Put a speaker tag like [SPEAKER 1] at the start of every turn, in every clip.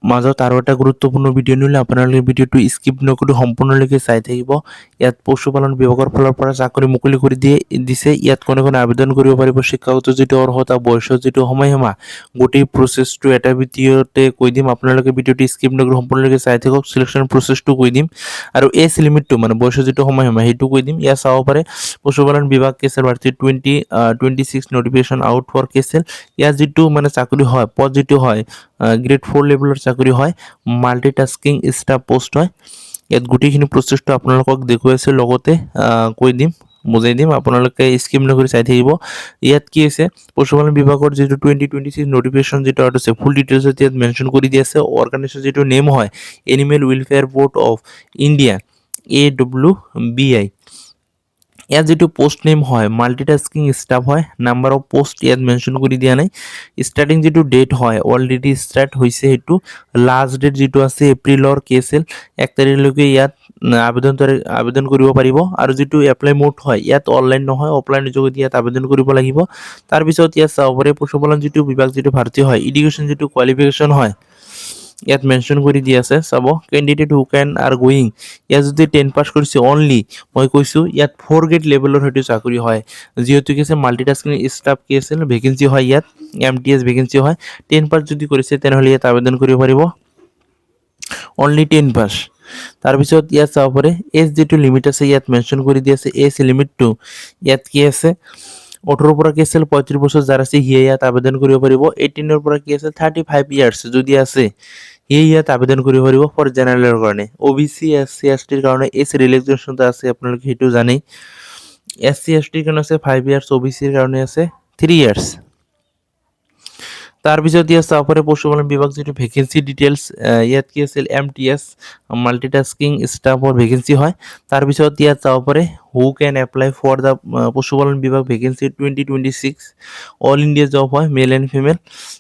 [SPEAKER 1] মাজত আৰু এটা গুৰুত্বপূৰ্ণ ভিডিঅ' নিলে আপোনালোকে ভিডিঅ'টো স্কিপ নকৰি সম্পূৰ্ণলৈকে চাই থাকিব। ইয়াত পশুপালন বিভাগৰ ফালৰ পৰা চাকৰি মুকলি কৰি দিছে। ইয়াত কোনে কোনে আবেদন কৰিব পাৰিব, শিক্ষাগত যিটো অৰ্হতা, বয়সৰ যিটো সময়সীমা, গোটেই প্ৰচেছটো এটা ভিডিঅ'তে কৈ দিম। আপোনালোকে ভিডিঅ'টো স্কিপ নকৰি সম্পূৰ্ণলৈকে চাই থাকক। চিলেকশ্যন প্ৰচেছটো কৈ দিম আৰু এজ লিমিটটো মানে বয়সৰ যিটো সময়সীমা সেইটো কৈ দিম। ইয়াত চাব পাৰে পশুপালন বিভাগ Castle Bharti 2026 নোটিফিকেশ্যন out for Castle. ইয়াত যিটো মানে চাকৰি হয়, পদ যিটো হয় গ্ৰেড 4 লেভেলৰ চাকৰি হয়, মাল্টিটাস্কিং ষ্টাফ পোষ্ট হয়। ইয়াত গোটেইখিনি প্ৰচেছটো আপোনালোকক দেখুৱাইছে, লগতে কৈ দিম, বুজাই দিম, আপোনালোকে স্কিপ নকৰি চাই থাকিব। ইয়াত কি আছে, পশুপালন বিভাগৰ যিটো 2026 নোটিফিকেশ্যন যিটো আছে ফুল ডিটেইলছ ইয়াত মেনশ্যন কৰি দি আছে। অৰ্গেনাইজেশ্যন যিটো নেম হয় animal welfare board of India AWBI। ইয়াত যিটো পোষ্ট নেম হয় মাল্টিটাস্কিং ষ্টাফ হয়। নাম্বাৰ অফ পোষ্ট ইয়াত মেনশ্যন কৰি দিয়া নাই। ষ্টাৰ্টিং যিটো ডেট হয় অলৰেডি ষ্টাৰ্ট হৈছে, সেইটো লাষ্ট ডেট যিটো আছে এপ্ৰিলৰ কেছিল 1 তাৰিখলৈকে ইয়াত আবেদন কৰিব পাৰিব। আৰু যিটো এপ্লাই মোড হয় ইয়াত অনলাইন নহয়, অফলাইনৰ যোগেদি ইয়াত আবেদন কৰিব লাগিব। তাৰপিছত ইয়াত চাব পাৰে পশুপালন যিটো বিভাগ যিটো ভাৰতীয় হয়, এডুকেশ্যন যিটো কোৱালিফিকেশ্যন হয় ইয়াত মেনশ্যন কৰি দি আছে। চাব কেণ্ডিডেট হু কেন আৰ গোয়িং, ইয়াত যদি 10 পাছ কৰিছে অনলি, মই কৈছোঁ ইয়াত 4 গ্ৰেড লেভেলৰ হয়তো চাকৰি হয়। যিহেতু কি আছে মাল্টিটাস্কিং ষ্টাফ কি আছিল ভেকেঞ্চি হয়, ইয়াত MTS ভেকেঞ্চি হয়। 10 পাছ যদি কৰিছে তেনেহ'লে ইয়াত আবেদন কৰিব পাৰিব, অনলি 10 পাছ। তাৰপিছত ইয়াত চাব পাৰে এজ যিটো লিমিট আছে ইয়াত মেনশ্যন কৰি দি আছে। এজ লিমিটটো ইয়াত কি আছে 18 পৰা কি আছিল 35 বছৰ যাৰ আছে সিয়ে ইয়াত আবেদন কৰিব পাৰিব। 18 পৰা কি আছে 35 ইয়াৰ্ছ যদি আছে সিয়ে ইয়াত আবেদন কৰিব পাৰিব ফৰ জেনেৰেলৰ কাৰণে। OBC SC ST ৰ কাৰণে এজ ৰিলেক্সেশ্যন আছে, আপোনালোকে সেইটো জানেই। SC ST ৰ কাৰণে আছে 5 ইয়াৰ্ছ, OBC ৰ কাৰণে আছে 3 ইয়াৰ্ছ। তাৰপিছত ইয়াত চাব পাৰে পশুপালন বিভাগ যিটো ভেকেঞ্চি ডিটেইলছ, ইয়াত কি আছিল MTS মাল্টিটাস্কিং ষ্টাফৰ ভেকেঞ্চি হয়। তাৰপিছত ইয়াত চাব পাৰে হু কেন এপ্লাই ফৰ দ্য পশুপালন বিভাগ ভেকেঞ্চি 2026 অল ইণ্ডিয়া জব হয়, মেল এণ্ড ফিমেল।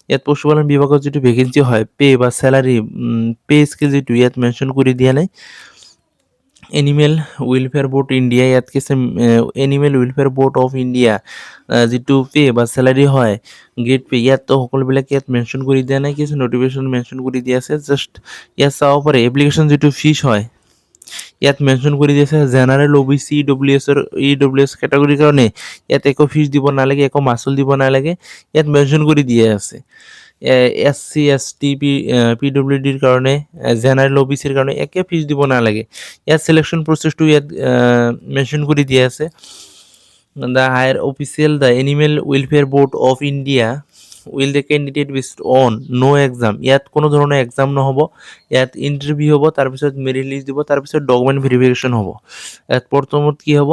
[SPEAKER 1] ইয়াত পশুপালন বিভাগৰ যিটো ভেকেঞ্চি হয় পে বা চেলাৰী পে স্কেল যিটো ইয়াত মেনশ্যন কৰি দিয়া নাই। এনিমেল ৱেলফেয়াৰ বোৰ্ড ইণ্ডিয়া, ইয়াত কি আছে animal welfare board of India যিটো পে বা চেলাৰী হয় গ্ৰেড পে, ইয়াততো সকলোবিলাক ইয়াত মেনশ্যন কৰি দিয়া নাই, কি আছে নটিফিকেশ্যন মেনশ্যন কৰি দিয়া আছে। জাষ্ট ইয়াত চাব পাৰে এপ্লিকেশ্যন যিটো ফিজ হয় ইয়াত মেনশ্যন কৰি দি আছে। জেনাৰেল OBC EWS কেটেগৰীৰ কাৰণে ইয়াত একো ফিজ দিব নালাগে, একো মাচুল দিব নালাগে, ইয়াত মেনশ্যন কৰি দিয়া আছে। SC ST PWD ৰ কাৰণে, জেনাৰেল OBC ৰ কাৰণে একে ফিজ দিব নালাগে। ইয়াত চিলেকশ্যন প্ৰচেছটো ইয়াত মেনশ্যন কৰি দিয়া আছে। The higher official the animal welfare board of India will the candidate based on no exam, ইয়াত কোনো ধৰণৰ এক্সাম নহ'ব, ইয়াত ইণ্টাৰভিউ হ'ব, তাৰপিছত মেৰিট লিষ্ট দিব, তাৰপিছত ডকুমেণ্ট ভেৰিফিকেশ্যন হ'ব। ইয়াত প্ৰথমত কি হ'ব,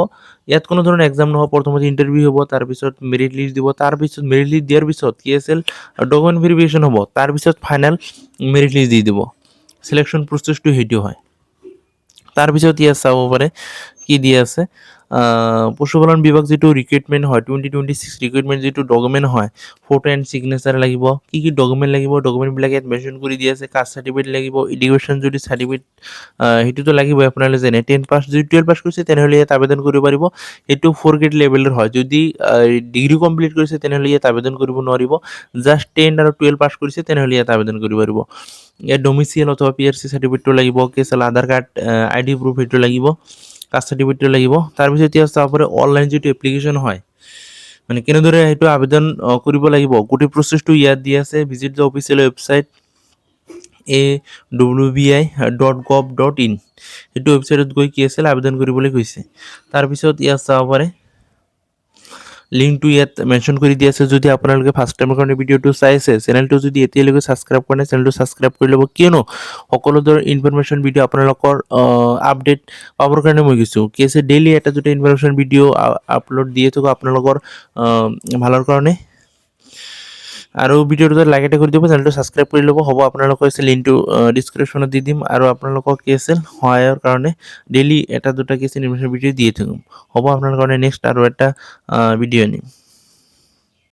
[SPEAKER 1] ইয়াত কোনো ধৰণৰ এক্সাম নহ'ব, প্ৰথমত ইণ্টাৰভিউ হ'ব, তাৰপিছত মেৰিট লিষ্ট দিব, তাৰপিছত মেৰিট লিষ্ট দিয়াৰ পিছত কি আছিল ডকুমেণ্ট ভেৰিফিকেশ্যন হ'ব, তাৰপিছত ফাইনেল মেৰিট লিষ্ট দি দিব। চিলেকশ্যন প্ৰচেছটো সেইটো হয়। তাৰপিছত ইয়াত চাব পাৰে কি দি আছে, পশুপালন বিভাগ যিটো ৰিক্ৰুইটমেণ্ট হয় 2026 ৰিক্ৰুইটমেণ্ট যিটো ডকুমেণ্ট হয়, ফটো এণ্ড ছিগনেচাৰ লাগিব। কি কি ডকুমেণ্ট লাগিব, ডকুমেণ্টবিলাক ইয়াত মেনশ্যন কৰি দি আছে। কাষ্ট চাৰ্টিফিকেট লাগিব, এডুকেশ্যন যদি চাৰ্টিফিকেট সেইটোতো লাগিবই, আপোনালোকে যেনে 10 পাছ, যদি 12 পাছ কৰিছে তেনেহ'লে ইয়াত আবেদন কৰিব পাৰিব। সেইটো 4 গ্ৰেড লেভেলৰ হয়। যদি ডিগ্ৰী কমপ্লিট কৰিছে তেনেহ'লে ইয়াত আবেদন কৰিব নোৱাৰিব। জাষ্ট 10 আৰু 12 পাছ কৰিছে তেনেহ'লে ইয়াত আবেদন কৰিব পাৰিব। ইয়াত ডমিচিয়েল অথবা PRC চাৰ্টিফিকেটটো লাগিব, কেছাল আধাৰ কাৰ্ড ID প্ৰুফ সেইটো লাগিব, কাষ্ট চাৰ্টিফিকেটটো লাগিব। তাৰপিছত এতিয়া চাব পাৰে অনলাইন যিটো এপ্লিকেশ্যন হয় মানে কেনেদৰে সেইটো আবেদন কৰিব লাগিব, গোটেই প্ৰচেছটো ইয়াত দি আছে। Visit the official website awbi.gov.in, সেইটো ৱেবছাইটত গৈ কি আছিল আবেদন কৰিবলৈ কৈছে। তাৰপিছত ইয়াত চাব পাৰে লিংকটো ইয়াত মেনশ্যন কৰি দি আছে। যদি আপোনালোকে ফাৰ্ষ্ট টাইমৰ কাৰণে ভিডিঅ'টো চাইছে, চেনেলটো যদি এতিয়ালৈকে ছাবস্ক্ৰাইব কৰা নাই চেনেলটো ছাবস্ক্ৰাইব কৰি ল'ব, কিয়নো সকলো ধৰণৰ ইনফৰমেশ্যন ভিডিঅ' আপোনালোকৰ আপডেট পাবৰ কাৰণে মই কৈছোঁ। কি আছে ডেইলি এটা দুটা ইনফৰমেশ্যন ভিডিঅ' আপলোড দিয়ে থাকোঁ আপোনালোকৰ ভালৰ কাৰণে। আৰু ভিডিঅ'টো লাইক এটা কৰি দিব, চেনেলটো ছাবস্ক্ৰাইব কৰি ল'ব। হ'ব আপোনালোকৰ লিংকটো ডিছক্ৰিপশ্যনত দি দিম, আৰু আপোনালোকক কি আছিল সহায়ৰ কাৰণে ডেইলি এটা দুটা কি আছিল ইনফৰমেশ্যন ভিডিঅ' দিয়ে থাকিম। হ'ব আপোনালোকৰ কাৰণে নেক্সট আৰু এটা ভিডিঅ' আনিম।